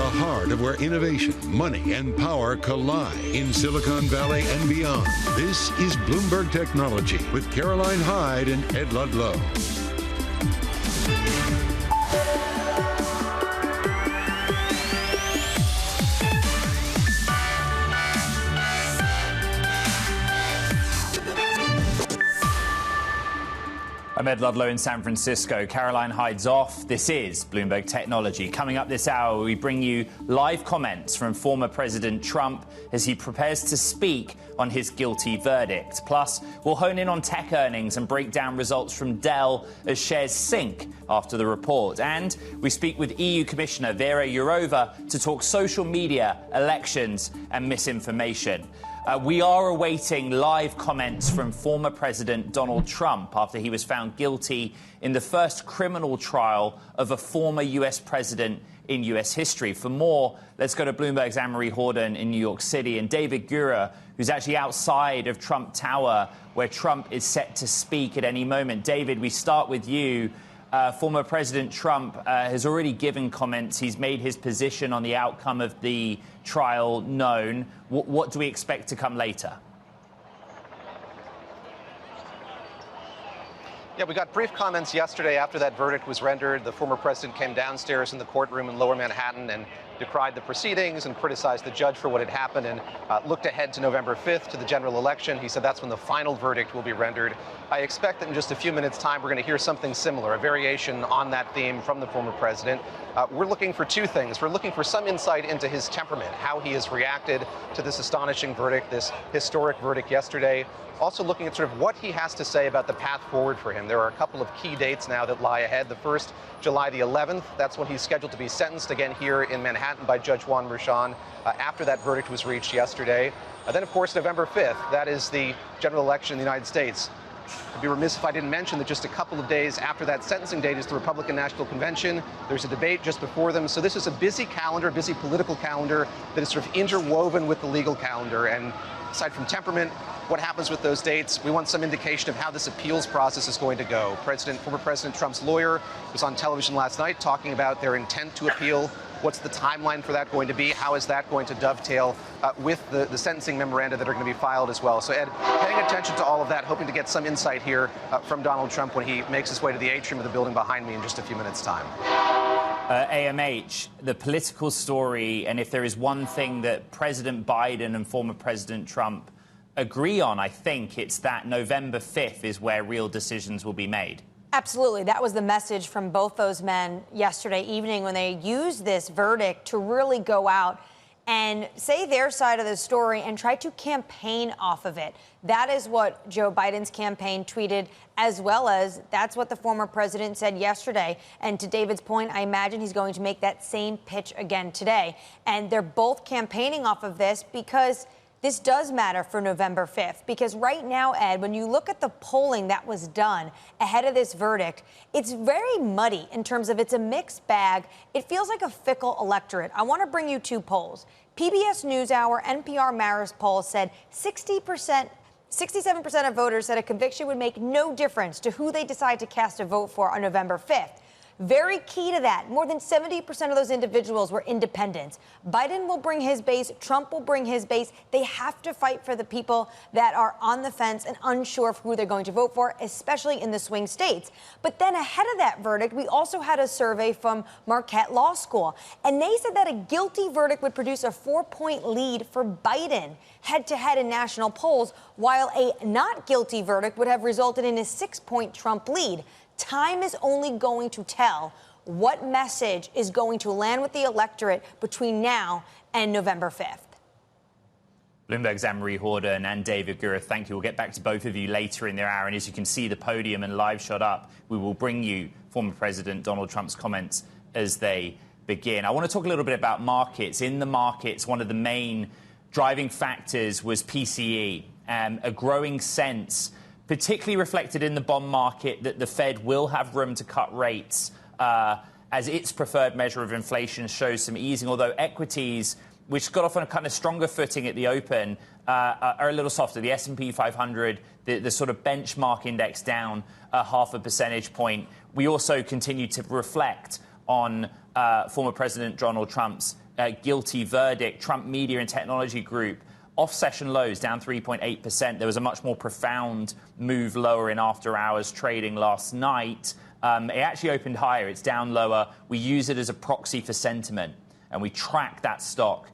heart of where innovation, money, and power collide in Silicon Valley and beyond. This is Bloomberg Technology with Caroline Hyde and Ed Ludlow. I'm Ed Ludlow in San Francisco. Caroline Hyde's off. This is Bloomberg Technology. Coming up this hour, we bring you live comments from former President Trump as he prepares to speak on his guilty verdict. Plus, we'll hone in on tech earnings and break down results from Dell as shares sink after the report. And we speak with EU Commissioner Věra Jourová to talk social media, elections and misinformation. We are awaiting live comments from former President Donald Trump after he was found guilty in the first criminal trial of a former U.S. president in U.S. history. For more, let's go to Bloomberg's Anne-Marie Horden in New York City and David Gura, who's actually outside of Trump Tower, where Trump is set to speak at any moment. David, we start with you. Former President Trump has already given comments. He's made his position on the outcome of the trial known. What do we expect to come later? Yeah, we got brief comments yesterday after that verdict was rendered. The former president came downstairs in the courtroom in Lower Manhattan and decried the proceedings and criticized the judge for what had happened and looked ahead to November 5th to the general election. He said that's when the final verdict will be rendered. I expect that in just a few minutes' time, we're going to hear something similar, a variation on that theme from the former president. We're looking for two things. We're looking for some insight into his temperament, how he has reacted to this astonishing verdict, this historic verdict yesterday. Also looking at sort of what he has to say about the path forward for him. There are a couple of key dates now that lie ahead. The first, July the 11th, that's when he's scheduled to be sentenced again here in Manhattan by Judge Juan Merchan after that verdict was reached yesterday. Then, of course, November 5th, that is the general election in the United States. I'd be remiss if I didn't mention that just a couple of days after that sentencing date is the Republican National Convention. There's a debate just before them. So this is a busy calendar, busy political calendar that is sort of interwoven with the legal calendar. And aside from temperament, what happens with those dates, we want some indication of how this appeals process is going to go. Former President Trump's lawyer was on television last night talking about their intent to appeal. What's the timeline for that going to be? How is that going to dovetail with the sentencing memoranda that are going to be filed as well? So, Ed, paying attention to all of that, hoping to get some insight here from Donald Trump when he makes his way to the atrium of the building behind me in just a few minutes' time. AMH, the political story, and if there is one thing that President Biden and former President Trump agree on, I think it's that November 5th is where real decisions will be made. Absolutely. That was the message from both those men yesterday evening when they used this verdict to really go out and say their side of the story and try to campaign off of it. That is what Joe Biden's campaign tweeted, as well as that's what the former president said yesterday. And to David's point, I imagine he's going to make that same pitch again today. And they're both campaigning off of this because this does matter for November 5th, because right now, Ed, when you look at the polling that was done ahead of this verdict, it's very muddy in terms of it's a mixed bag. It feels like a fickle electorate. I want to bring you two polls. PBS NewsHour, NPR Marist poll said 67% of voters said a conviction would make no difference to who they decide to cast a vote for on November 5th. Very key to that, more than 70% of those individuals were independents. Biden will bring his base. Trump will bring his base. They have to fight for the people that are on the fence and unsure of who they're going to vote for, especially in the swing states. But then ahead of that verdict, we also had a survey from Marquette Law School, and they said that a guilty verdict would produce a 4-point lead for Biden head-to-head in national polls, while a not guilty verdict would have resulted in a 6-point Trump lead. Time is only going to tell what message is going to land with the electorate between now and November 5th. Bloomberg's Anne-Marie Horden and David Gura, thank you. We'll get back to both of you later in their hour. And as you can see the podium and live shot up, we will bring you former President Donald Trump's comments as they begin. I want to talk a little bit about markets. In the markets, one of the main driving factors was PCE, a growing sense, particularly reflected in the bond market, that the Fed will have room to cut rates as its preferred measure of inflation shows some easing, although equities, which got off on a kind of stronger footing at the open, are a little softer. The S&P 500, the sort of benchmark index down 0.5 percentage point. We also continue to reflect on former President Donald Trump's guilty verdict. Trump Media and Technology Group off session lows, down 3.8%. There was a much more profound move lower in after hours trading last night. It actually opened higher. It's down lower. We use it as a proxy for sentiment, and we track that stock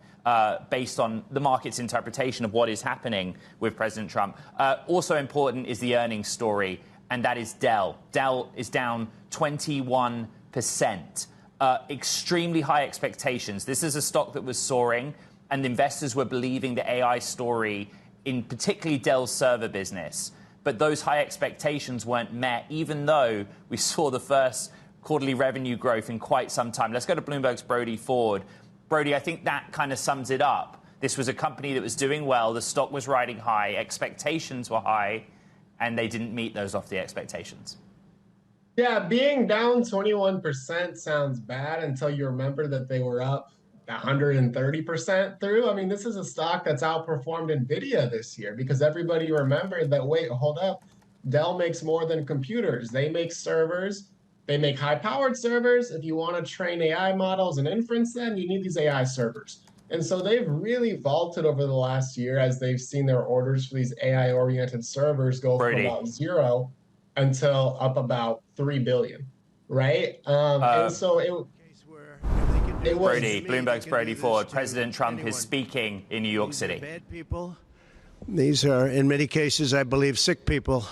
based on the market's interpretation of what is happening with President Trump. Also important is the earnings story, and that is Dell. Dell is down 21%. Extremely high expectations. This is a stock that was soaring, and investors were believing the AI story in particularly Dell's server business. But those high expectations weren't met, even though we saw the first quarterly revenue growth in quite some time. Let's go to Bloomberg's Brody Ford. Brody, I think that kind of sums it up. This was a company that was doing well. The stock was riding high. Expectations were high, and they didn't meet those off the expectations. Yeah, being down 21% sounds bad until you remember that they were up 130% through. I mean, this is a stock that's outperformed NVIDIA this year because everybody remembered that, wait, hold up, Dell makes more than computers. They make servers. They make high-powered servers. If you want to train AI models and inference them, you need these AI servers. And so they've really vaulted over the last year as they've seen their orders for these AI-oriented servers go from about 0 until up about 3 billion, right? And so it was... Brody, Bloomberg's Brody Ford. President Trump is speaking in New York City. These are, in many cases, I believe, sick people.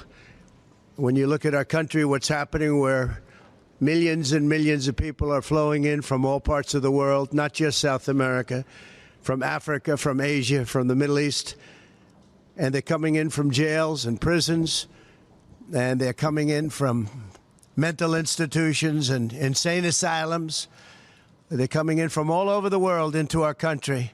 When you look at our country, what's happening where millions and millions of people are flowing in from all parts of the world, not just South America, from Africa, from Asia, from the Middle East, and they're coming in from jails and prisons, and they're coming in from mental institutions and insane asylums. They're coming in from all over the world into our country.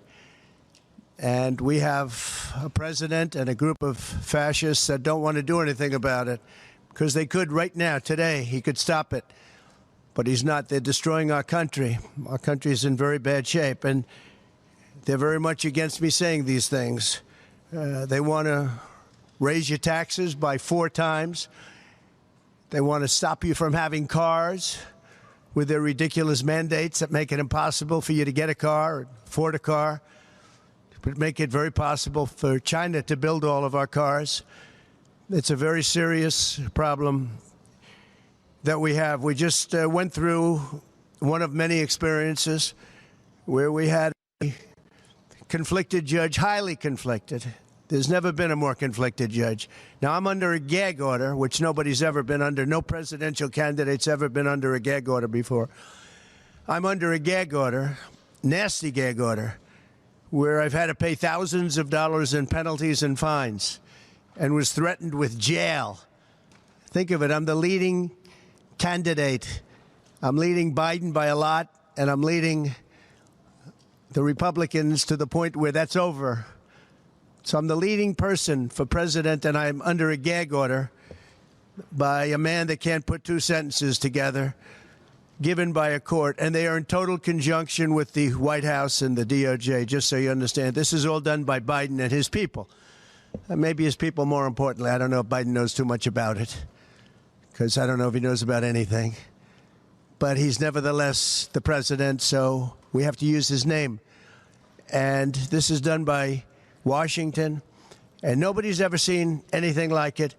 And we have a president and a group of fascists that don't want to do anything about it because they could right now, today, he could stop it. But he's not. They're destroying our country. Our country is in very bad shape. And they're very much against me saying these things. They want to raise your taxes by 4 times. They want to stop you from having cars with their ridiculous mandates that make it impossible for you to get a car or afford a car, but make it very possible for China to build all of our cars. It's a very serious problem that we have. We just went through one of many experiences where we had a conflicted judge, highly conflicted. There's never been a more conflicted judge. Now, I'm under a gag order, which nobody's ever been under. No presidential candidate's ever been under a gag order before. I'm under a gag order, nasty gag order, where I've had to pay thousands of dollars in penalties and fines and was threatened with jail. Think of it. I'm the leading candidate. I'm leading Biden by a lot, and I'm leading the Republicans to the point where that's over. So I'm the leading person for president, and I'm under a gag order by a man that can't put 2 sentences together, given by a court. And they are in total conjunction with the White House and the DOJ, just so you understand. This is all done by Biden and his people. And maybe his people more importantly. I don't know if Biden knows too much about it, because I don't know if he knows about anything. But he's nevertheless the president, so we have to use his name. And this is done by Washington, and nobody's ever seen anything like it.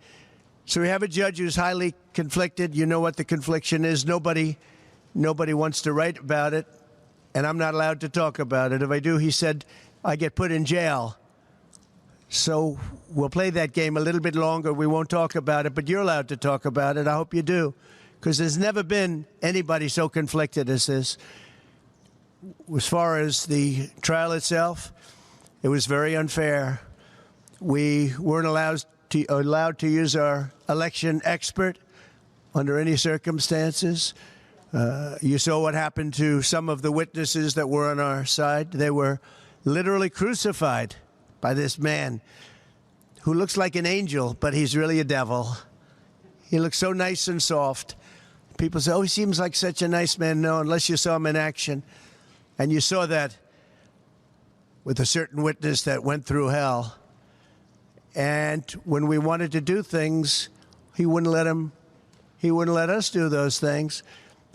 So we have a judge who's highly conflicted. You know what the confliction is. Nobody wants to write about it, and I'm not allowed to talk about it. If I do, he said, I get put in jail. So we'll play that game a little bit longer. We won't talk about it, but you're allowed to talk about it. I hope you do, because there's never been anybody so conflicted as this. As far as the trial itself, it was very unfair. We weren't allowed to use our election expert under any circumstances. You saw what happened to some of the witnesses that were on our side. They were literally crucified by this man who looks like an angel, but he's really a devil. He looks so nice and soft. People say, oh, he seems like such a nice man. No, unless you saw him in action. And you saw that with a certain witness that went through hell. And when we wanted to do things, he wouldn't let us do those things.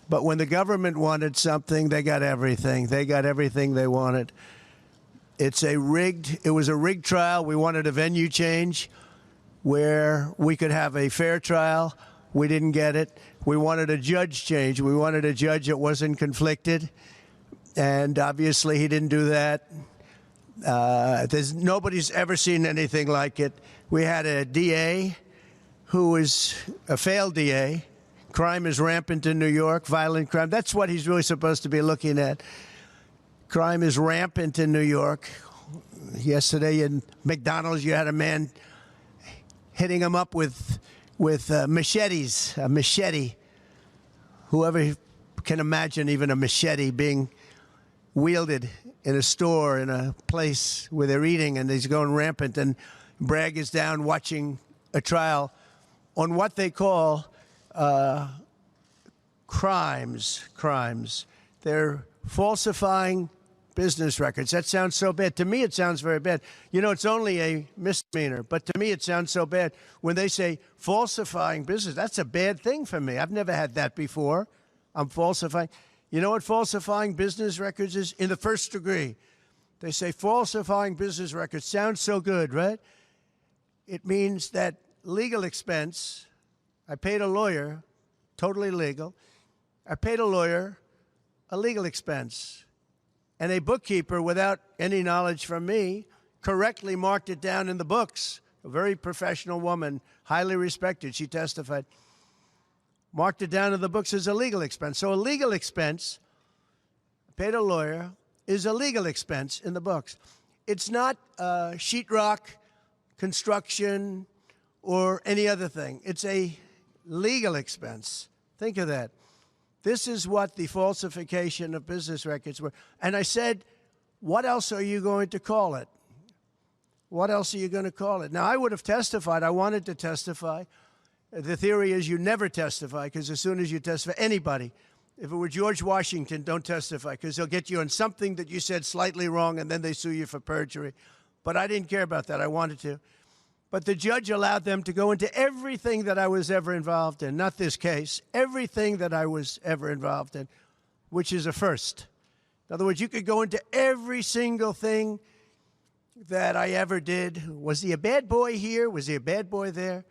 But when the government wanted something, they got everything. They got everything they wanted. It was a rigged trial. We wanted a venue change where we could have a fair trial. We didn't get it. We wanted a judge change. We wanted a judge that wasn't conflicted. And obviously he didn't do that. Nobody's ever seen anything like it. We had a DA who was a failed DA. Crime is rampant in New York, violent crime. That's what he's really supposed to be looking at. Crime is rampant in New York. Yesterday in McDonald's, you had a man hitting him up with machetes, a machete. Whoever can imagine even a machete being wielded in a store, in a place where they're eating, and he's going rampant. And Bragg is down watching a trial on what they call crimes. They're falsifying business records. That sounds so bad. To me, it sounds very bad. You know, it's only a misdemeanor, but to me, it sounds so bad. When they say falsifying business, that's a bad thing for me. I've never had that before. I'm falsifying. You know what falsifying business records is? In the first degree. They say falsifying business records. Sounds so good, right? It means that legal expense, I paid a lawyer, totally legal. I paid a lawyer a legal expense. And a bookkeeper, without any knowledge from me, correctly marked it down in the books. A very professional woman, highly respected, she testified. Marked it down in the books as a legal expense. So a legal expense, paid a lawyer, is a legal expense in the books. It's not sheetrock, construction, or any other thing. It's a legal expense. Think of that. This is what the falsification of business records were. And I said, what else are you going to call it? What else are you going to call it? Now, I would have testified. I wanted to testify. The theory is you never testify, because as soon as you testify, anybody, if it were George Washington, don't testify, because they'll get you on something that you said slightly wrong, and then they sue you for perjury. But I didn't care about that. I wanted to. But the judge allowed them to go into everything that I was ever involved in, not this case, everything that I was ever involved in, which is a first. In other words, you could go into every single thing that I ever did. Was he a bad boy here? Was he a bad boy there?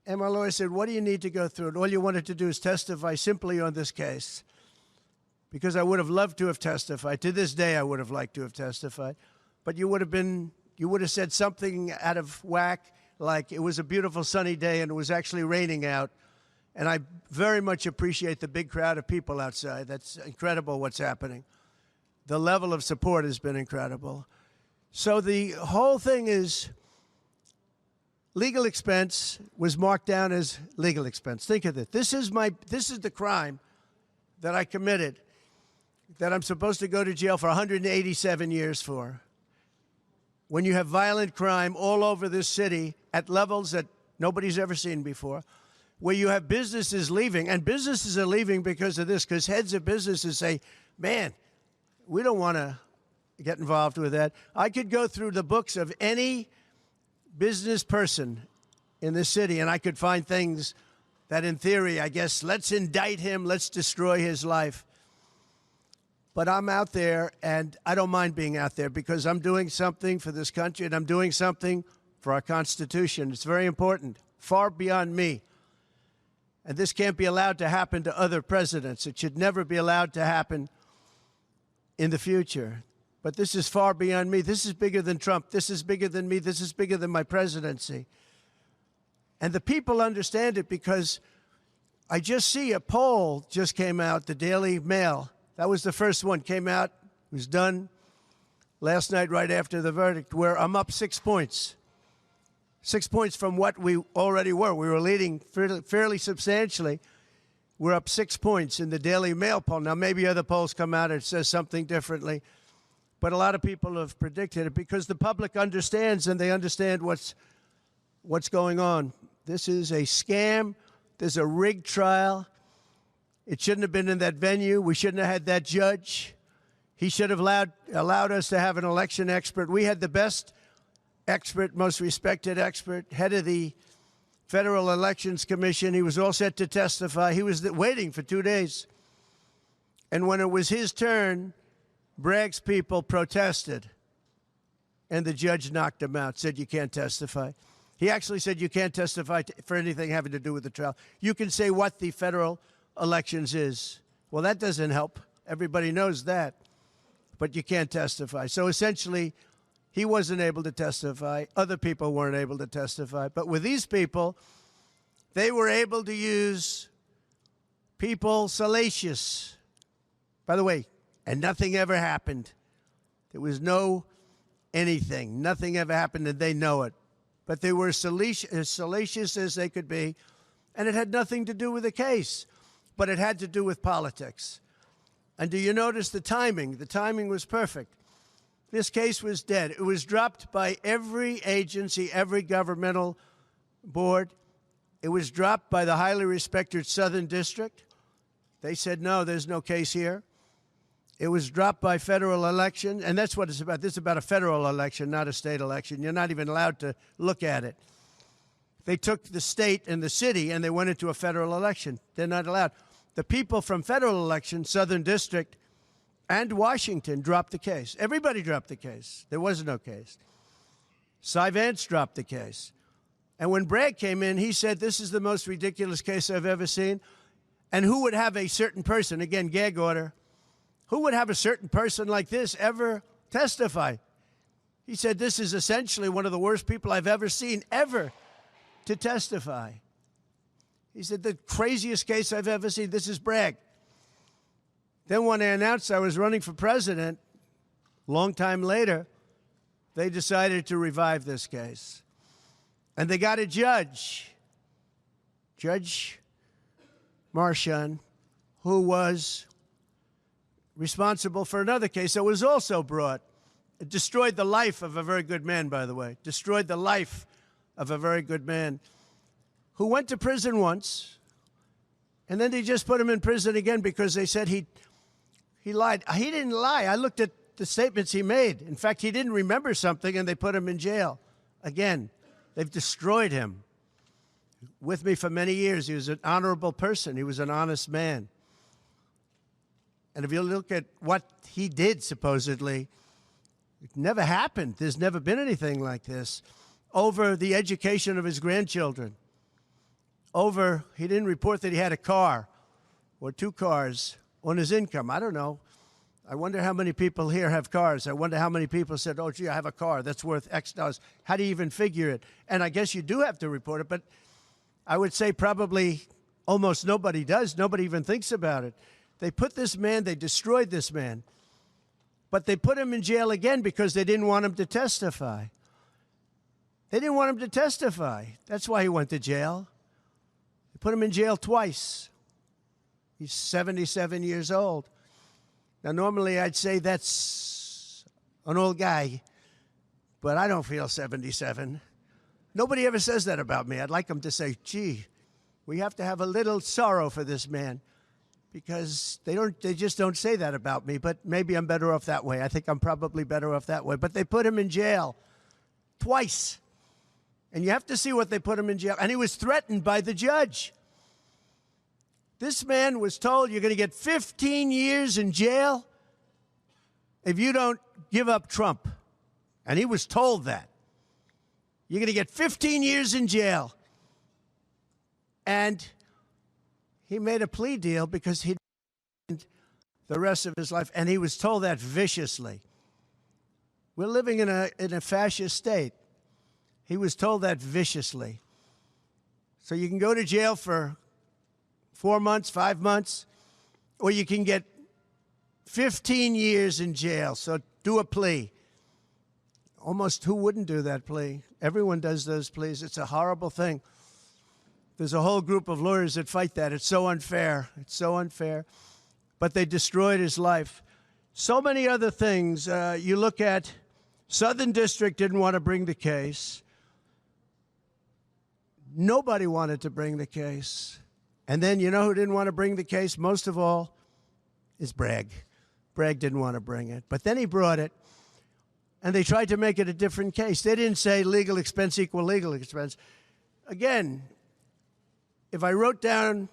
And my lawyer said, what do you need to go through? And all you wanted to do is testify simply on this case. Because I would have loved to have testified. To this day, I would have liked to have testified. But you would have said something out of whack, like it was a beautiful sunny day and it was actually raining out. And I very much appreciate the big crowd of people outside. That's incredible what's happening. The level of support has been incredible. So the whole thing is legal expense was marked down as legal expense. Think of it. This is the crime that I committed, that I'm supposed to go to jail for 187 years for. When you have violent crime all over this city at levels that nobody's ever seen before, where you have businesses leaving, and businesses are leaving because of this, because heads of businesses say, man, we don't want to get involved with that. I could go through the books of any business person in this city, and I could find things that, in theory, I guess, let's indict him, let's destroy his life. But I'm out there, and I don't mind being out there, because I'm doing something for this country, and I'm doing something for our Constitution. It's very important, far beyond me. And this can't be allowed to happen to other presidents. It should never be allowed to happen in the future. But this is far beyond me. This is bigger than Trump. This is bigger than me. This is bigger than my presidency. And the people understand it, because I just see a poll just came out, the Daily Mail. That was the first one, came out, it was done last night right after the verdict, where I'm up 6 points. 6 points from what we already were. We were leading fairly substantially. We're up 6 points in the Daily Mail poll. Now, maybe other polls come out and says something differently, but a lot of people have predicted it, because the public understands, and they understand what's going on. This is a scam. There's a rigged trial. It shouldn't have been in that venue. We shouldn't have had that judge. He should have allowed us to have an election expert. We had the best expert, most respected expert, head of the Federal Elections Commission. He was all set to testify. He was waiting for 2 days. And when it was his turn, Bragg's people protested. And the judge knocked him out, said, you can't testify. He actually said, you can't testify for anything having to do with the trial. You can say what the federal elections is. Well, that doesn't help. Everybody knows that. But you can't testify. So essentially, he wasn't able to testify. Other people weren't able to testify. But with these people, they were able to use people salacious. By the way, and nothing ever happened. There was no anything. Nothing ever happened, and they know it. But they were as salacious as they could be, and it had nothing to do with the case, but it had to do with politics. And do you notice the timing? The timing was perfect. This case was dead. It was dropped by every agency, every governmental board. It was dropped by the highly respected Southern District. They said, no, there's no case here. It was dropped by federal election, and that's what it's about. This is about a federal election, not a state election. You're not even allowed to look at it. They took the state and the city, and they went into a federal election. They're not allowed. The people from federal election, Southern District, and Washington dropped the case. Everybody dropped the case. There was no case. Cy Vance dropped the case. And when Bragg came in, he said, this is the most ridiculous case I've ever seen. And who would have a certain person, again, gag order, who would have a certain person like this ever testify? He said, this is essentially one of the worst people I've ever seen ever to testify. He said, the craziest case I've ever seen. This is Bragg. Then when I announced I was running for president, a long time later, they decided to revive this case. And they got a judge, Judge Marchand, who was responsible for another case that was also brought. It destroyed the life of a very good man, by the way. Destroyed the life of a very good man who went to prison once, and then they just put him in prison again because they said he lied. He didn't lie. I looked at the statements he made. In fact, he didn't remember something, and they put him in jail. Again, they've destroyed him. With me for many years, he was an honorable person. He was an honest man. And if you look at what he did, supposedly, it never happened. There's never been anything like this. Over the education of his grandchildren. Over, he didn't report that he had a car or 2 cars on his income. I don't know. I wonder how many people here have cars. I wonder how many people said, oh, gee, I have a car that's worth X dollars. How do you even figure it? And I guess you do have to report it, but I would say probably almost nobody does. Nobody even thinks about it. They put this man, they destroyed this man, but they put him in jail again because they didn't want him to testify. They didn't want him to testify. That's why he went to jail. They put him in jail twice. He's 77 years old. Now, normally I'd say that's an old guy, but I don't feel 77. Nobody ever says that about me. I'd like them to say, gee, we have to have a little sorrow for this man, because they just don't say that about me, but maybe I'm better off that way. I think I'm probably better off that way. But they put him in jail twice. And you have to see what they put him in jail. And he was threatened by the judge. This man was told, you're going to get 15 years in jail if you don't give up Trump. And he was told that. You're going to get 15 years in jail. And he made a plea deal because he didn't the rest of his life. And he was told that viciously. We're living in a fascist state. He was told that viciously. So you can go to jail for 4 months, 5 months, or you can get 15 years in jail. So do a plea. Almost who wouldn't do that plea? Everyone does those pleas. It's a horrible thing. There's a whole group of lawyers that fight that. It's so unfair. It's so unfair. But they destroyed his life. So many other things. You look at Southern District didn't want to bring the case. Nobody wanted to bring the case. And then you know who didn't want to bring the case? Most of all is Bragg. Bragg didn't want to bring it. But then he brought it. And they tried to make it a different case. They didn't say legal expense equal legal expense. Again, if I wrote down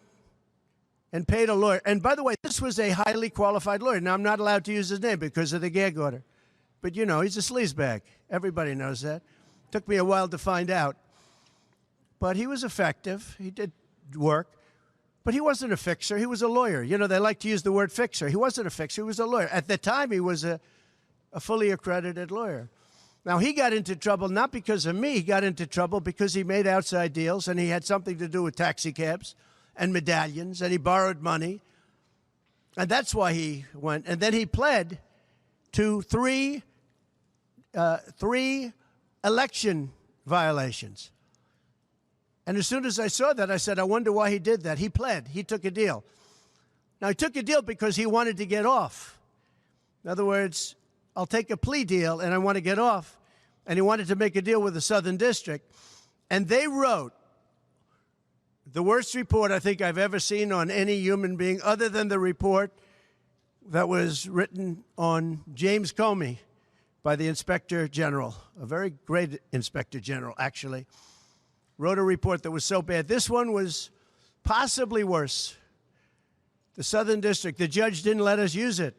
and paid a lawyer, and by the way, this was a highly qualified lawyer. Now, I'm not allowed to use his name because of the gag order. But, you know, he's a sleazebag. Everybody knows that. Took me a while to find out. But he was effective. He did work. But he wasn't a fixer. He was a lawyer. You know, they like to use the word fixer. He wasn't a fixer. He was a lawyer. At the time, he was a fully accredited lawyer. Now, he got into trouble not because of me. He got into trouble because he made outside deals, and he had something to do with taxi cabs and medallions, and he borrowed money. And that's why he went. And then he pled to three election violations. And as soon as I saw that, I said, I wonder why he did that. He pled. He took a deal. Now, he took a deal because he wanted to get off. In other words, I'll take a plea deal, and I want to get off. And he wanted to make a deal with the Southern District. And they wrote the worst report I think I've ever seen on any human being, other than the report that was written on James Comey by the Inspector General, a very great Inspector General, actually. Wrote a report that was so bad. This one was possibly worse. The Southern District, the judge didn't let us use it.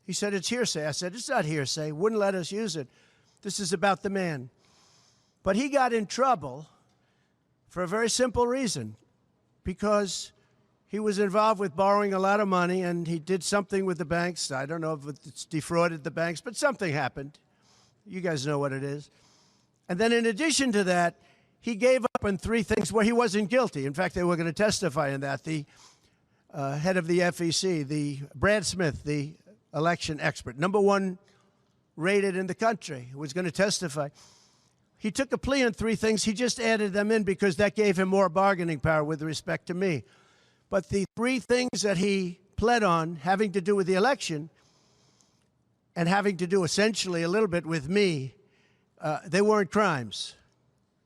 He said, it's hearsay. I said, it's not hearsay. Wouldn't let us use it. This is about the man. But he got in trouble for a very simple reason, because he was involved with borrowing a lot of money, and he did something with the banks. I don't know if it's defrauded the banks, but something happened. You guys know what it is. And then in addition to that, he gave up on three things where he wasn't guilty. In fact, they were going to testify in that. The head of the FEC, the Brad Smith, the election expert, #1 rated in the country, was going to testify. He took a plea on three things. He just added them in because that gave him more bargaining power with respect to me. But the three things that he pled on, having to do with the election and having to do essentially a little bit with me, they weren't crimes.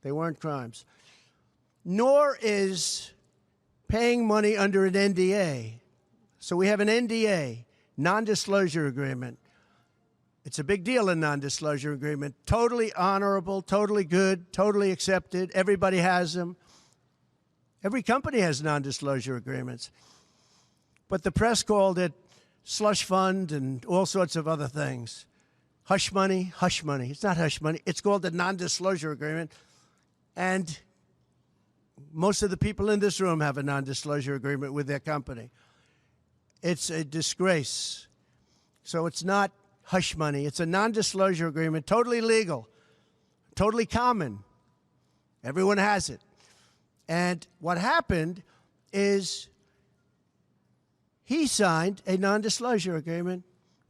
They weren't crimes. Nor is paying money under an NDA. So we have an NDA, non-disclosure agreement. It's a big deal, a non-disclosure agreement. Totally honorable, totally good, totally accepted. Everybody has them. Every company has non-disclosure agreements. But the press called it slush fund and all sorts of other things. Hush money, hush money. It's not hush money. It's called a non-disclosure agreement. And most of the people in this room have a non-disclosure agreement with their company. It's a disgrace. So it's not hush money. It's a non-disclosure agreement, totally legal, totally common. Everyone has it. And what happened is he signed a non-disclosure agreement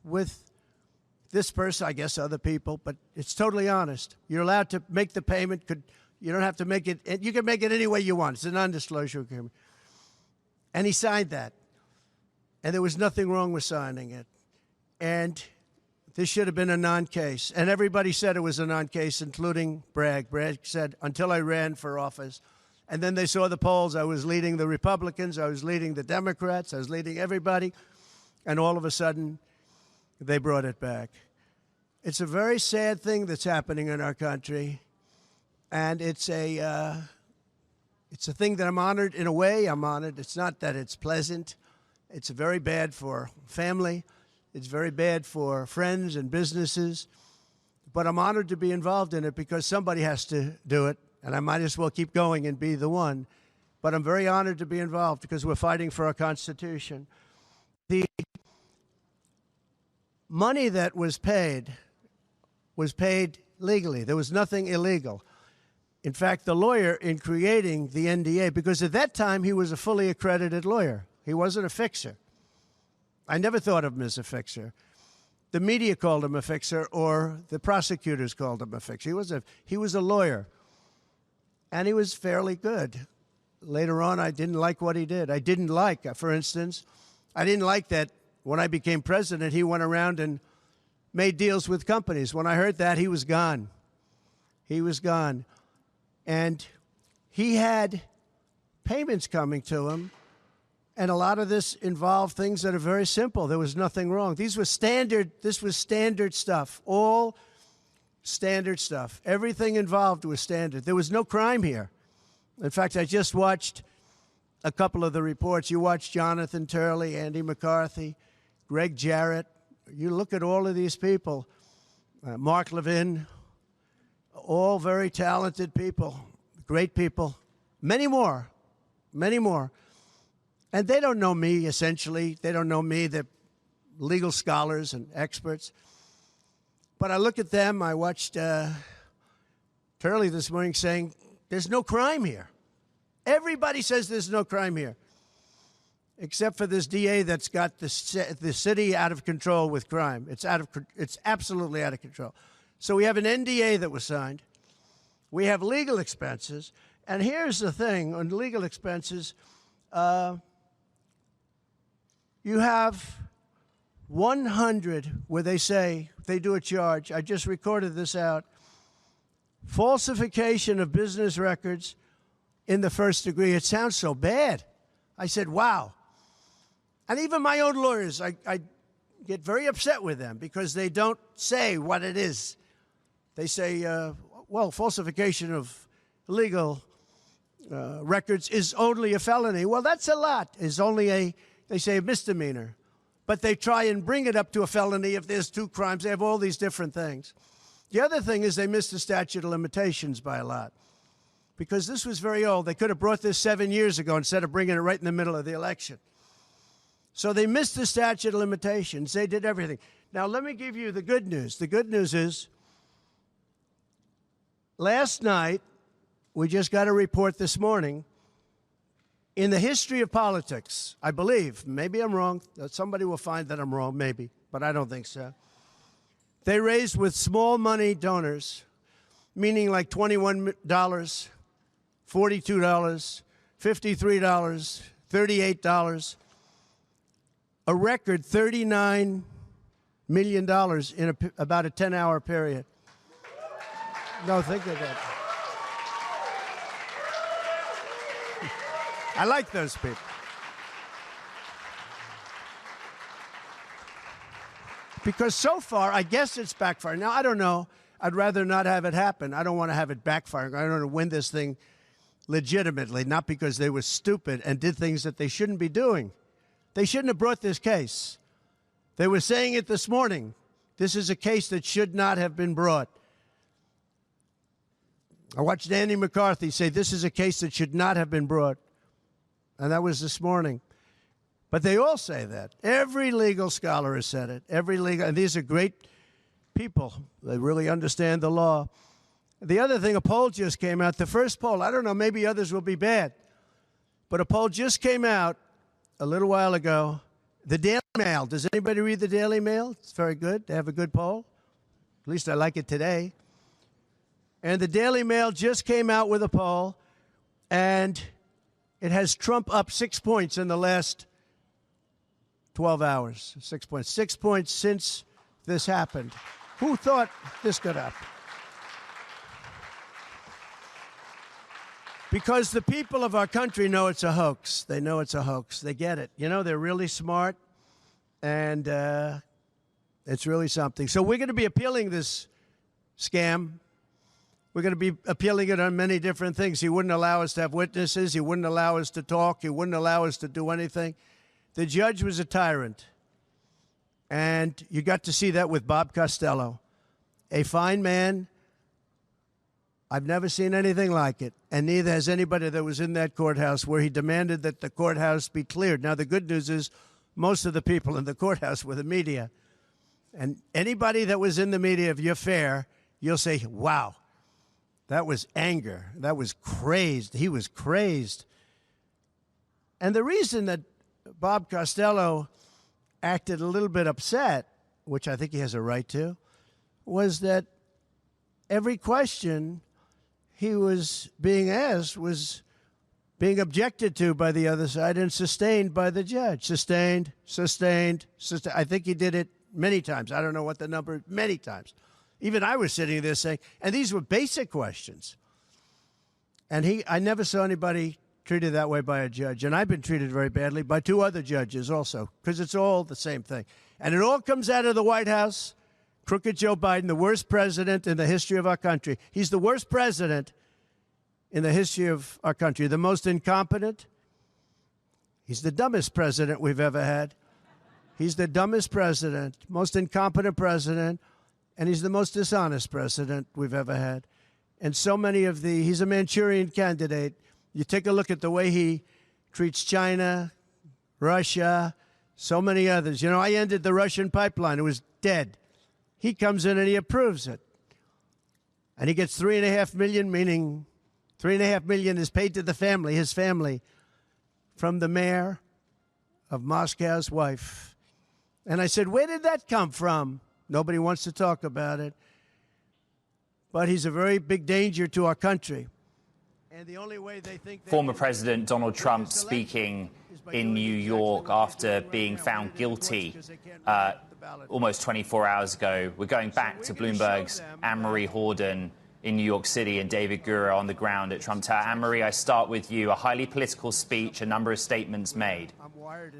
with this person, I guess other people, but it's totally honest. You're allowed to make the payment. You don't have to make it. You can make it any way you want. It's a non-disclosure agreement. And he signed that. And there was nothing wrong with signing it. And this should have been a non-case. And everybody said it was a non-case, including Bragg. Bragg said, until I ran for office. And then they saw the polls. I was leading the Republicans. I was leading the Democrats. I was leading everybody. And all of a sudden, they brought it back. It's a very sad thing that's happening in our country. And it's a thing that I'm honored. In a way, I'm honored. It's not that it's pleasant. It's very bad for family. It's very bad for friends and businesses. But I'm honored to be involved in it because somebody has to do it. And I might as well keep going and be the one. But I'm very honored to be involved because we're fighting for our Constitution. The money that was paid legally. There was nothing illegal. In fact, the lawyer in creating the NDA, because at that time he was a fully accredited lawyer. He wasn't a fixer. I never thought of him as a fixer. The media called him a fixer, or the prosecutors called him a fixer. He was a lawyer, and he was fairly good. Later on, I didn't like what he did. I didn't like, for instance, I didn't like that when I became president, he went around and made deals with companies. When I heard that, he was gone. He was gone. And he had payments coming to him, and a lot of this involved things that are very simple. There was nothing wrong. This was standard stuff, all standard stuff. Everything involved was standard. There was no crime here. In fact, I just watched a couple of the reports. You watch Jonathan Turley, Andy McCarthy, Greg Jarrett. You look at all of these people, Mark Levin, all very talented people, great people, many more. And they don't know me, essentially. They don't know me. They're legal scholars and experts. But I look at them. I watched Turley this morning saying, there's no crime here. Everybody says there's no crime here, except for this DA that's got the city out of control with crime. It's absolutely out of control. So we have an NDA that was signed. We have legal expenses. And here's the thing, on legal expenses, you have 100 where they say, they do a charge. I just recorded this out. Falsification of business records in the first degree. It sounds so bad. I said, wow. And even my own lawyers, I get very upset with them because they don't say what it is. They say, well, falsification of legal records is only a felony. Well, that's a lot. Is only they say a misdemeanor. But they try and bring it up to a felony if there's 2 crimes. They have all these different things. The other thing is they missed the statute of limitations by a lot because this was very old. They could have brought this 7 years ago instead of bringing it right in the middle of the election. So they missed the statute of limitations. They did everything. Now, let me give you the good news. The good news is last night, we just got a report this morning, in the history of politics, I believe, maybe I'm wrong, somebody will find that I'm wrong, maybe, but I don't think so. They raised with small money donors, meaning like $21, $42, $53, $38, a record $39 million in about a 10-hour period. No, think of that. I like those people. Because so far, I guess it's backfiring. Now, I don't know. I'd rather not have it happen. I don't want to have it backfiring. I don't want to win this thing legitimately, not because they were stupid and did things that they shouldn't be doing. They shouldn't have brought this case. They were saying it this morning. This is a case that should not have been brought. I watched Andy McCarthy say this is a case that should not have been brought. And that was this morning. But they all say that. Every legal scholar has said it. And these are great people. They really understand the law. The other thing, a poll just came out. The first poll, I don't know, maybe others will be bad. But a poll just came out a little while ago. The Daily Mail. Does anybody read the Daily Mail? It's very good. They have a good poll. At least I like it today. And the Daily Mail just came out with a poll. And it has Trump up 6 points in the last 12 hours. 6 points. 6 points since this happened. Who thought this could happen? Because the people of our country know it's a hoax. They know it's a hoax. They get it. You know, they're really smart, and it's really something. So we're going to be appealing this scam. We're going to be appealing it on many different things. He wouldn't allow us to have witnesses. He wouldn't allow us to talk. He wouldn't allow us to do anything. The judge was a tyrant. And you got to see that with Bob Costello, a fine man. I've never seen anything like it. And neither has anybody that was in that courthouse where he demanded that the courthouse be cleared. Now, the good news is most of the people in the courthouse were the media. And anybody that was in the media, if you're fair, you'll say, wow. That was anger. That was crazed. He was crazed. And the reason that Bob Costello acted a little bit upset, which I think he has a right to, was that every question he was being asked was being objected to by the other side and sustained by the judge. Sustained. I think he did it many times. I don't know what the number, many times. Even I was sitting there saying, and these were basic questions. And I never saw anybody treated that way by a judge. And I've been treated very badly by 2 other judges also, because it's all the same thing. And it all comes out of the White House. Crooked Joe Biden, the worst president in the history of our country. He's the worst president in the history of our country, the most incompetent, He's the dumbest president we've ever had. He's the dumbest president, most incompetent president, and he's the most dishonest president we've ever had. And so many of he's a Manchurian candidate. You take a look at the way he treats China, Russia, so many others. You know, I ended the Russian pipeline. It was dead. He comes in and he approves it. And he gets $3.5 million, meaning $3.5 million is paid to the family, his family, from the mayor of Moscow's wife. And I said, where did that come from? Nobody wants to talk about it. But he's a very big danger to our country. And the only way they think Former President Donald Trump speaking in New York after being found guilty almost 24 hours ago. We're going back to Bloomberg's Anne-Marie Horden in New York City and David Gura on the ground at Trump Tower. Anne-Marie, I start with you. A highly political speech, a number of statements made.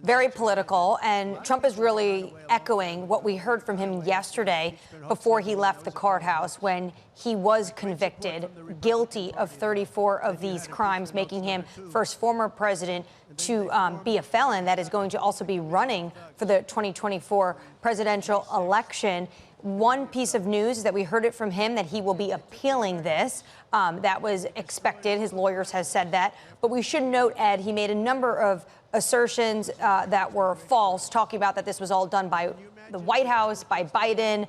Very political, and Trump is really echoing what we heard from him yesterday before he left the courthouse when he was convicted, guilty of 34 of these crimes, making him first former president to be a felon that is going to also be running for the 2024 presidential election. One piece of news is that we heard it from him that he will be appealing this. That was expected. His lawyers have said that. But we should note, Ed, he made a number of assertions that were false, talking about that this was all done by the White House, by Biden.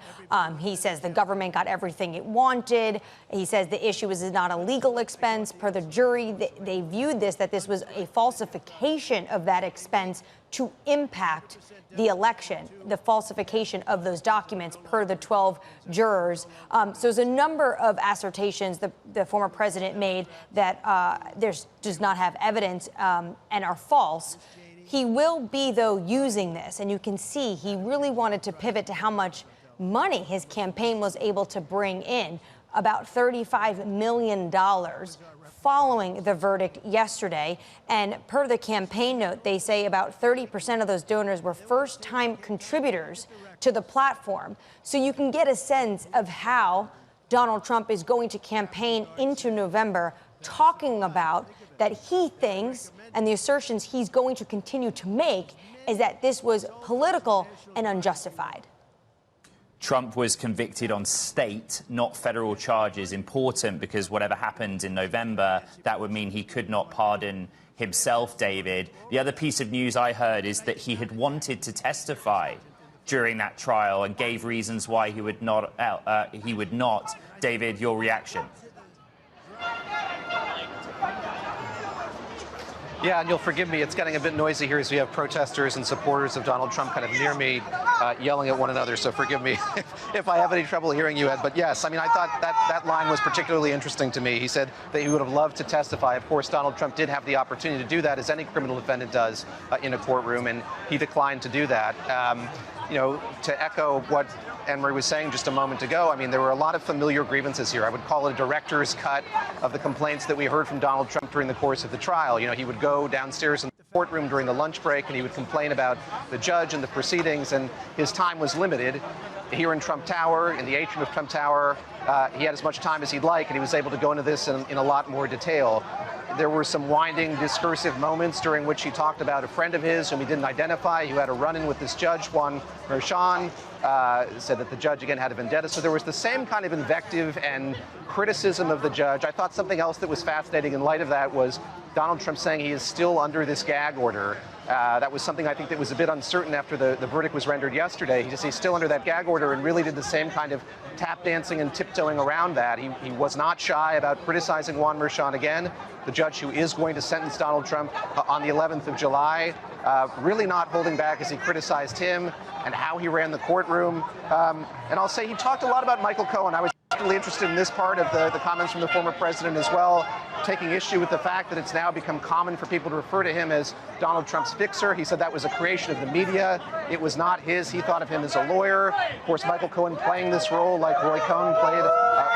He says the government got everything it wanted. He says the issue is not a legal expense. Per the jury, they viewed this, that this was a falsification of that expense to impact the election, the falsification of those documents per the 12 jurors. So there's a number of assertions the former president made that does not have evidence and are false. He will be, though, using this, and you can see he really wanted to pivot to how much money his campaign was able to bring in, about $35 million following the verdict yesterday. And per the campaign note, they say about 30% of those donors were first-time contributors to the platform. So you can get a sense of how Donald Trump is going to campaign into November, talking about that he thinks, and the assertions he's going to continue to make, is that this was political and unjustified. Trump was convicted on state, not federal charges. Important because whatever happened in November, that would mean he could not pardon himself, David. The other piece of news I heard is that he had wanted to testify during that trial and gave reasons why he would not. David, your reaction? Yeah, and you'll forgive me, it's getting a bit noisy here as we have protesters and supporters of Donald Trump kind of near me yelling at one another, so forgive me if I have any trouble hearing you, Ed. But yes, I mean, I thought that line was particularly interesting to me. He said that he would have loved to testify. Of course, Donald Trump did have the opportunity to do that, as any criminal defendant does in a courtroom, and he declined to do that. You know, to echo what Anne-Marie was saying just a moment ago, I mean, there were a lot of familiar grievances here. I would call it a director's cut of the complaints that we heard from Donald Trump during the course of the trial. You know, he would go downstairs in the courtroom during the lunch break and he would complain about the judge and the proceedings, and his time was limited. Here in Trump Tower, in the atrium of Trump Tower, he had as much time as he'd like, and he was able to go into this in a lot more detail. There were some winding, discursive moments during which he talked about a friend of his whom he didn't identify, who had a run-in with this judge, Juan Merchan, said that the judge, again, had a vendetta. So there was the same kind of invective and criticism of the judge. I thought something else that was fascinating in light of that was Donald Trump saying he is still under this gag order. That was something I think that was a bit uncertain after the verdict was rendered yesterday. He's still under that gag order and really did the same kind of tap dancing and tiptoeing around that. He was not shy about criticizing Juan Merchan again, the judge who is going to sentence Donald Trump on the 11th of July, really not holding back as he criticized him and how he ran the courtroom. And I'll say he talked a lot about Michael Cohen. I was particularly interested in this part of the comments from the former president as well, taking issue with the fact that it's now become common for people to refer to him as Donald Trump's fixer. He said that was a creation of the media. It was not his. He thought of him as a lawyer. Of course, Michael Cohen playing this role like Roy Cohn played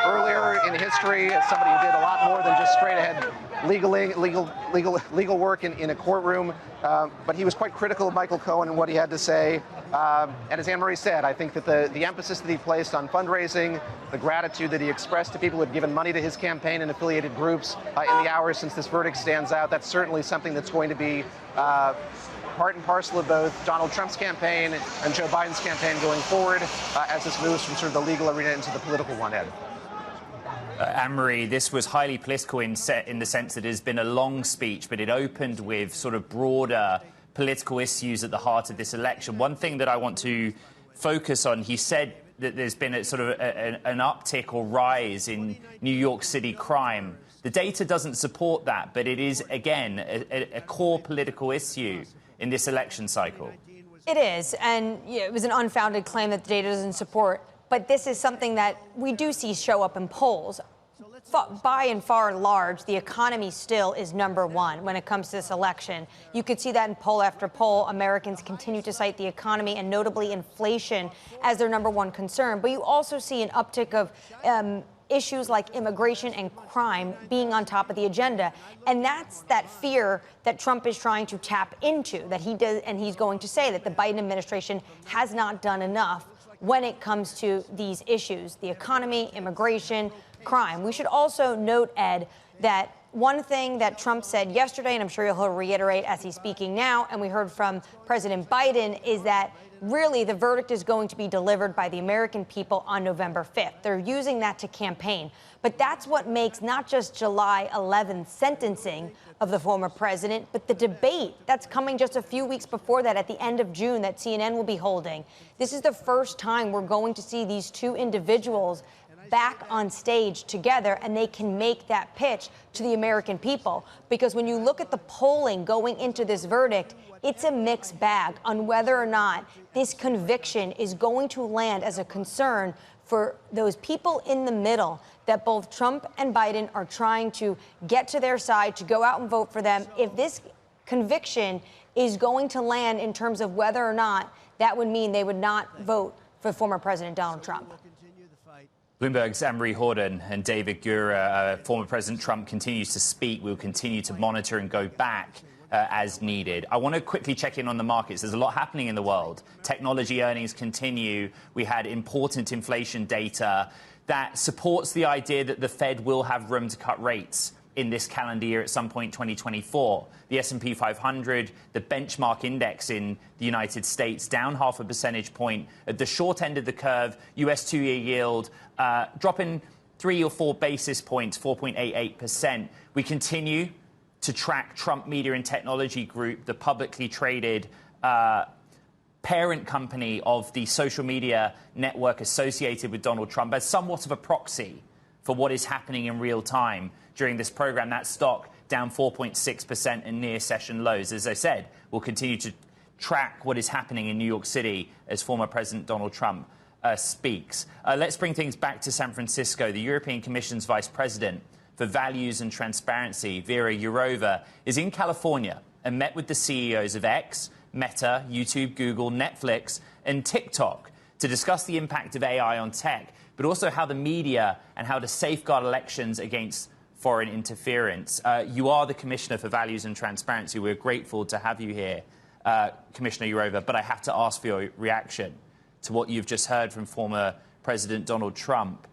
earlier in history as somebody who did a lot more than just straight ahead legal work in a courtroom. But he was quite critical of Michael Cohen and what he had to say. And as Anne-Marie said, I think that the emphasis that he placed on fundraising, the gratitude that he expressed to people who had given money to his campaign and affiliated groups in the hours since this verdict stands out, that's certainly something that's going to be part and parcel of both Donald Trump's campaign and Joe Biden's campaign going forward as this moves from sort of the legal arena into the political one, Ed. Anne-Marie, this was highly political in the sense that it has been a long speech, but it opened with sort of broader political issues at the heart of this election. One thing that I want to focus on, he said that there's been a sort of an uptick or rise in New York City crime. The data doesn't support that, but it is, again, a core political issue in this election cycle. It is, and it was an unfounded claim that the data doesn't support. But this is something that we do see show up in polls. By and far large, the economy still is number one when it comes to this election. You could see that in poll after poll. Americans continue to cite the economy and notably inflation as their number one concern. But you also see an uptick of issues like immigration and crime being on top of the agenda. And that's that fear that Trump is trying to tap into, that he does, and he's going to say that the Biden administration has not done enough when it comes to these issues, the economy, immigration, crime. We should also note, Ed, that one thing that Trump said yesterday, and I'm sure he'll reiterate as he's speaking now, and we heard from President Biden, is that really the verdict is going to be delivered by the American people on November 5th. They're using that to campaign. But that's what makes not just July 11th sentencing of the former president, but the debate that's coming just a few weeks before that at the end of June that CNN will be holding. This is the first time we're going to see these two individuals back on stage together, and they can make that pitch to the American people. Because when you look at the polling going into this verdict, it's a mixed bag on whether or not this conviction is going to land as a concern for those people in the middle that both Trump and Biden are trying to get to their side, to go out and vote for them. If this conviction is going to land in terms of whether or not that would mean they would not vote for former President Donald Trump. Bloomberg's Anne-Marie Horden and David Gura, former President Trump continues to speak. We'll continue to monitor and go back as needed. I want to quickly check in on the markets. There's a lot happening in the world. Technology earnings continue. We had important inflation data that supports the idea that the Fed will have room to cut rates in this calendar year at some point 2024. The S&P 500, the benchmark index in the United States, down 0.5 percentage point. At the short end of the curve, US two-year yield dropping 3 or 4 basis points, 4.88%. We continue to track Trump Media and Technology Group, the publicly traded parent company of the social media network associated with Donald Trump, as somewhat of a proxy for what is happening in real time during this program. That stock down 4.6% and near session lows. As I said, we'll continue to track what is happening in New York City as former President Donald Trump speaks. Let's bring things back to San Francisco. The European Commission's Vice President for Values and Transparency, Věra Jourová, is in California and met with the CEOs of X, Meta, YouTube, Google, Netflix, and TikTok to discuss the impact of AI on tech, but also how the media and how to safeguard elections against foreign interference. You are the Commissioner for Values and Transparency. We're grateful to have you here, Commissioner Jourová, but I have to ask for your reaction to what you've just heard from former President Donald Trump.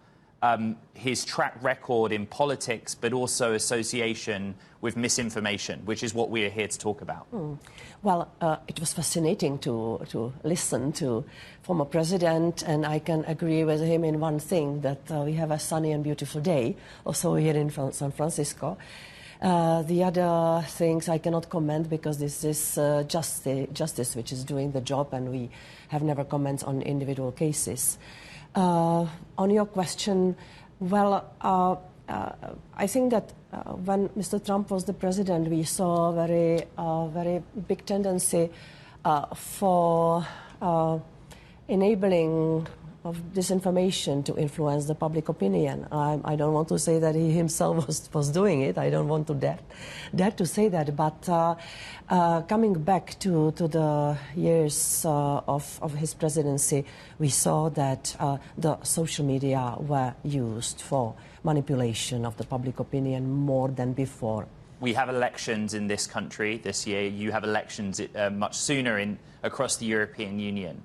His track record in politics, but also association with misinformation, which is what we are here to talk about. Well, it was fascinating to listen to former president, and I can agree with him in one thing, that we have a sunny and beautiful day, also here in San Francisco. The other things I cannot comment because this is justice which is doing the job, and we have never comments on individual cases. On your question, well, I think that when Mr. Trump was the president, we saw a very big tendency for enabling disinformation to influence the public opinion. I don't want to say that he himself was doing it. I don't want to dare to say that. But coming back to the years of his presidency, we saw that the social media were used for manipulation of the public opinion more than before. We have elections in this country this year. You have elections much sooner across the European Union.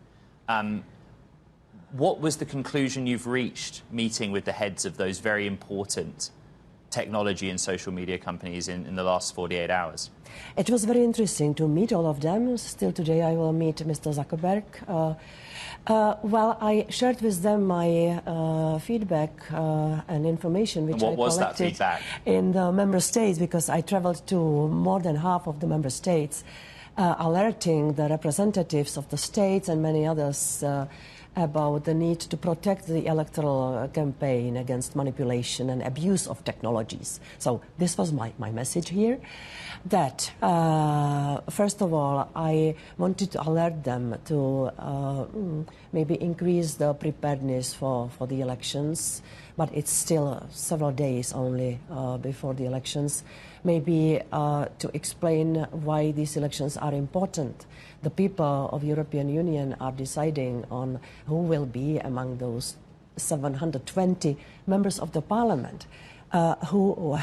What was the conclusion you've reached meeting with the heads of those very important technology and social media companies in the last 48 hours? It was very interesting to meet all of them. Still today I will meet Mr. Zuckerberg. Well, I shared with them my feedback and information which I collected in the member states, because I traveled to more than half of the member states, alerting the representatives of the states and many others about the need to protect the electoral campaign against manipulation and abuse of technologies. So this was my message here, that first of all, I wanted to alert them to maybe increase the preparedness for the elections, but it's still several days only before the elections. Maybe to explain why these elections are important. The people of European Union are deciding on who will be among those 720 members of the parliament who will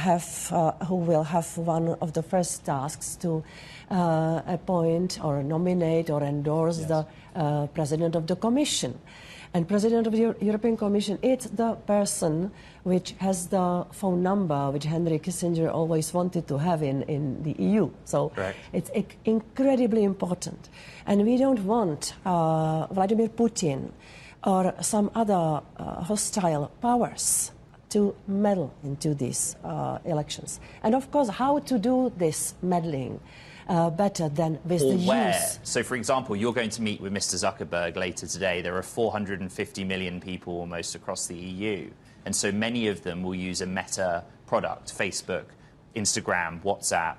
have one of the first tasks to appoint or nominate or endorse the president of the Commission. And President of the European Commission, it's the person which has the phone number which Henry Kissinger always wanted to have in the EU. So it's incredibly important. And we don't want Vladimir Putin or some other hostile powers to meddle into these elections. And of course, how to do this meddling better than with the use. So, for example, you're going to meet with Mr. Zuckerberg later today. There are 450 million people almost across the EU. And so many of them will use a Meta product, Facebook, Instagram, WhatsApp.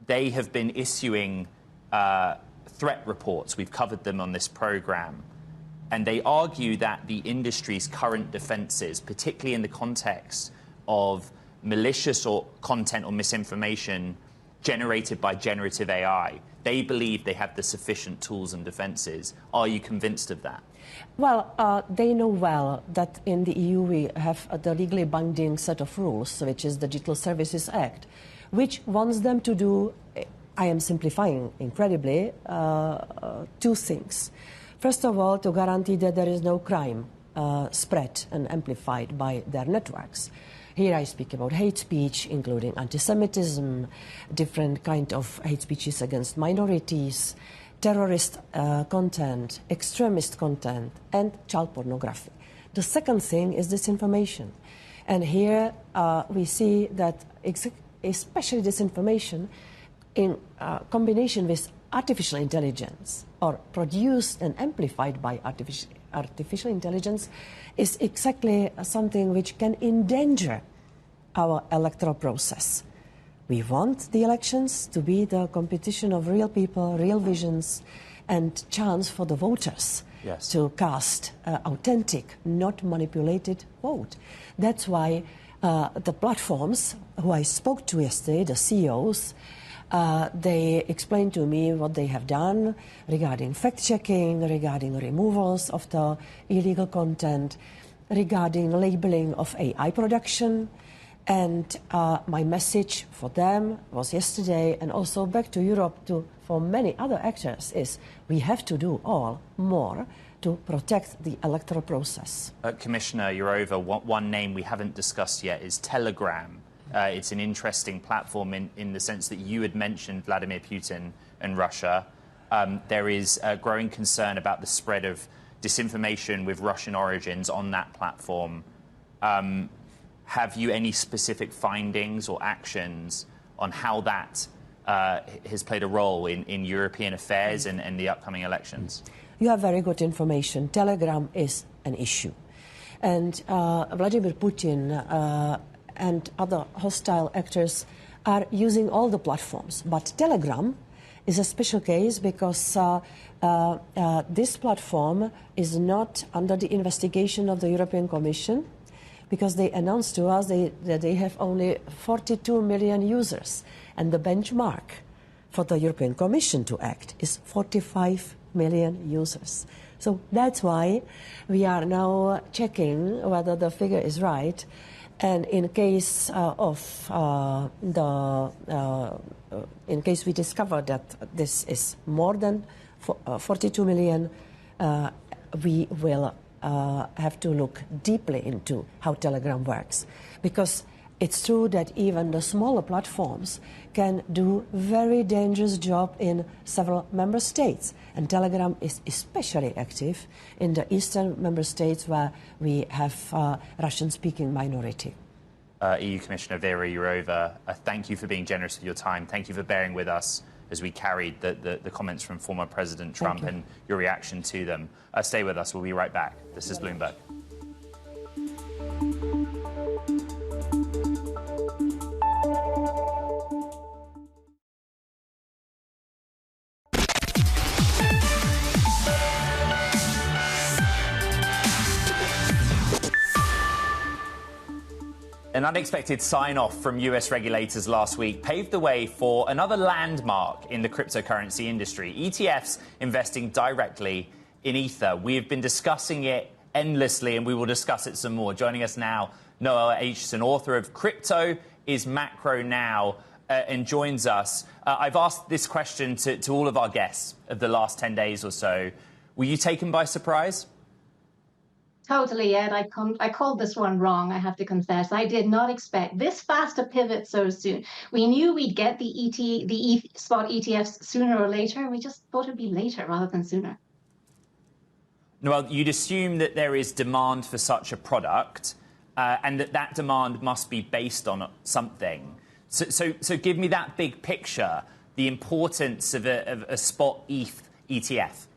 They have been issuing threat reports. We've covered them on this program. And they argue that the industry's current defenses, particularly in the context of malicious or content or misinformation generated by generative AI, they believe they have the sufficient tools and defenses. Are you convinced of that? Well, they know well that in the EU we have the legally binding set of rules, which is the Digital Services Act, which wants them to do, I am simplifying incredibly, two things. First of all, to guarantee that there is no crime spread and amplified by their networks. Here I speak about hate speech, including anti-Semitism, different kind of hate speeches against minorities, terrorist content, extremist content, and child pornography. The second thing is disinformation. And here we see that especially disinformation in combination with artificial intelligence or produced and amplified by artificial intelligence is exactly something which can endanger our electoral process. We want the elections to be the competition of real people, real visions, and chance for the voters to cast authentic, not manipulated vote. That's why the platforms who I spoke to yesterday, the CEOs, they explained to me what they have done regarding fact-checking, regarding removals of the illegal content, regarding labeling of AI production. And my message for them was yesterday, and also back to Europe for many other actors, is we have to do more to protect the electoral process. Commissioner Jourová, one name we haven't discussed yet is Telegram. It's an interesting platform in the sense that you had mentioned Vladimir Putin and Russia. There is a growing concern about the spread of disinformation with Russian origins on that platform. Have you any specific findings or actions on how that has played a role in European affairs and the upcoming elections? You have very good information. Telegram is an issue. And Vladimir Putin and other hostile actors are using all the platforms. But Telegram is a special case because this platform is not under the investigation of the European Commission, because they announced to us that they have only 42 million users, and the benchmark for the European Commission to act is 45 million users. So that's why we are now checking whether the figure is right, and in case in case we discover that this is more than 42 million, we will have to look deeply into how Telegram works, because it's true that even the smaller platforms can do very dangerous job in several member states, and Telegram is especially active in the eastern member states where we have Russian-speaking minority. EU Commissioner Věra Jourová, thank you for being generous with your time. Thank you for bearing with us as we carried the comments from former President Trump and your reaction to them. Stay with us. We'll be right back. This is Bloomberg. An unexpected sign-off from US regulators last week paved the way for another landmark in the cryptocurrency industry, ETFs investing directly in Ether. We have been discussing it endlessly, and we will discuss it some more. Joining us now, Noelle, Acheson, author of Crypto is Macro Now, and joins us. I've asked this question to all of our guests of the last 10 days or so. Were you taken by surprise? Totally, Ed. I called this one wrong, I have to confess. I did not expect this fast a pivot so soon. We knew we'd get the spot ETFs sooner or later. We just thought it'd be later rather than sooner. Noelle, you'd assume that there is demand for such a product, and that demand must be based on something. So give me that big picture, the importance of a spot ETH ETF.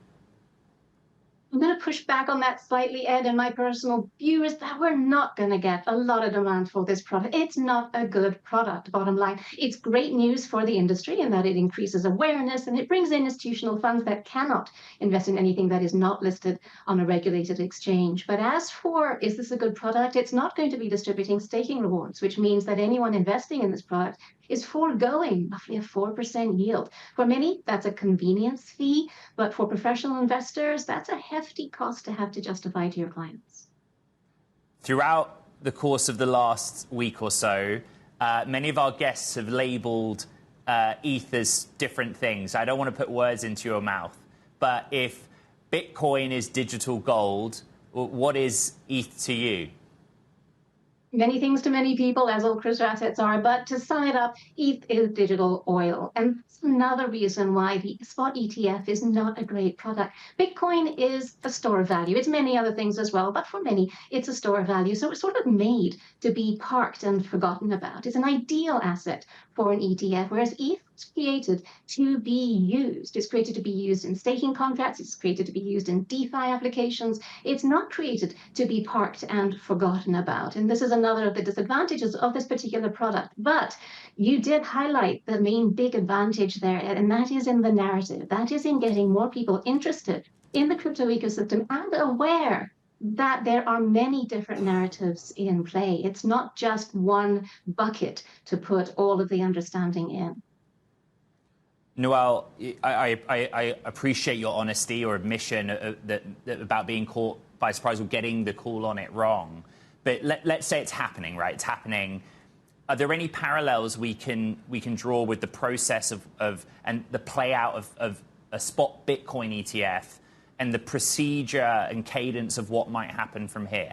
I'm going to push back on that slightly, Ed, and my personal view is that we're not going to get a lot of demand for this product. It's not a good product, bottom line. It's great news for the industry in that it increases awareness and it brings in institutional funds that cannot invest in anything that is not listed on a regulated exchange. But as for, is this a good product? It's not going to be distributing staking rewards, which means that anyone investing in this product is foregoing roughly a 4% yield. For many, that's a convenience fee, but for professional investors, that's a hefty cost to have to justify to your clients. Throughout the course of the last week or so, many of our guests have labelled ETH as different things. I don't want to put words into your mouth, but if Bitcoin is digital gold, what is ETH to you? Many things to many people, as all crypto assets are, but to sum it up, ETH is digital oil. And that's another reason why the spot ETF is not a great product. Bitcoin is a store of value. It's many other things as well, but for many, it's a store of value. So it's sort of made to be parked and forgotten about. It's an ideal asset for an ETF, whereas ETH was created to be used. It's created to be used in staking contracts. It's created to be used in DeFi applications. It's not created to be parked and forgotten about. And this is another of the disadvantages of this particular product. But you did highlight the main big advantage there, and that is in the narrative. That is in getting more people interested in the crypto ecosystem and aware that there are many different narratives in play. It's not just one bucket to put all of the understanding in. Noelle, I appreciate your honesty or admission about being caught by surprise or getting the call on it wrong. But let's say it's happening, right? It's happening. Are there any parallels we can draw with the process of and the play out of a spot Bitcoin ETF and the procedure and cadence of what might happen from here?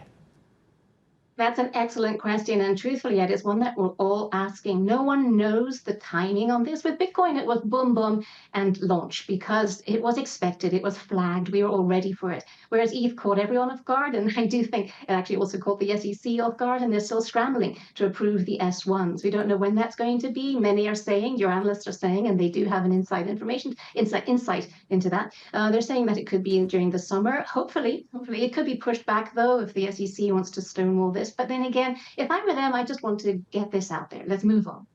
That's an excellent question, and truthfully, it is one that we're all asking. No one knows the timing on this. With Bitcoin, it was boom, boom, and launch because it was expected, it was flagged, we were all ready for it. Whereas ETH caught everyone off guard, and I do think it actually also caught the SEC off guard, and they're still scrambling to approve the S1s. We don't know when that's going to be. Many are saying, your analysts are saying, and they do have an insight into that. They're saying that it could be during the summer. Hopefully, it could be pushed back though if the SEC wants to stonewall this. But then again, if I were them, I just want to get this out there. Let's move on.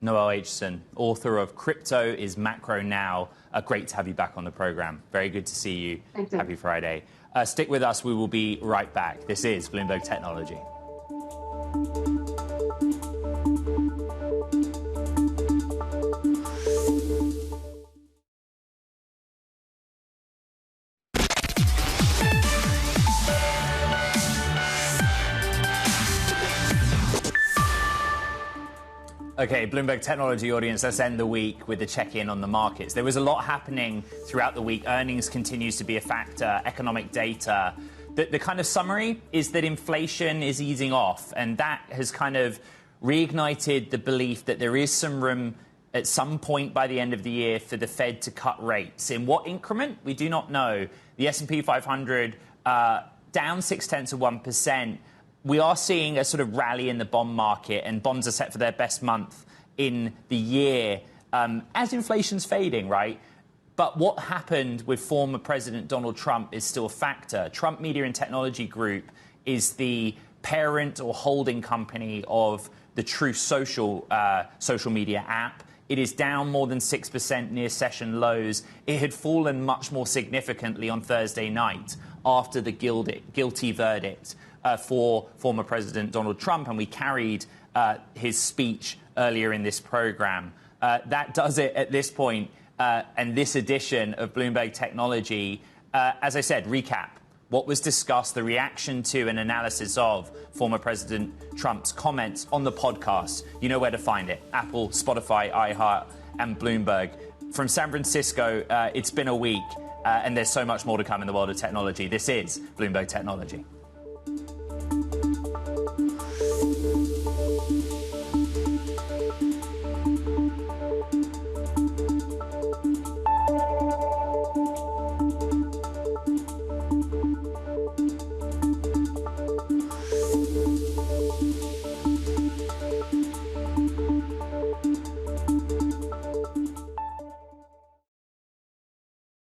Noelle Acheson, author of Crypto is Macro Now. Great to have you back on the program. Very good to see you. Thank you. Happy Friday. Stick with us. We will be right back. This is Bloomberg Technology. Okay, Bloomberg Technology audience, let's end the week with a check-in on the markets. There was a lot happening throughout the week. Earnings continues to be a factor, economic data. The kind of summary is that inflation is easing off, and that has kind of reignited the belief that there is some room at some point by the end of the year for the Fed to cut rates. In what increment? We do not know. The S&P 500 down 0.6%. We are seeing a sort of rally in the bond market, and bonds are set for their best month in the year as inflation's fading, right? But what happened with former President Donald Trump is still a factor. Trump Media and Technology Group is the parent or holding company of the Truth social media app. It is down more than 6% near session lows. It had fallen much more significantly on Thursday night after the guilty verdict for former President Donald Trump, and we carried his speech earlier in this program. That does it at this point, and this edition of Bloomberg Technology. As I said, recap what was discussed, the reaction to and analysis of former President Trump's comments on the podcast. You know where to find it: Apple, Spotify, iHeart, and Bloomberg. From San Francisco, it's been a week, and there's so much more to come in the world of technology. This is Bloomberg Technology.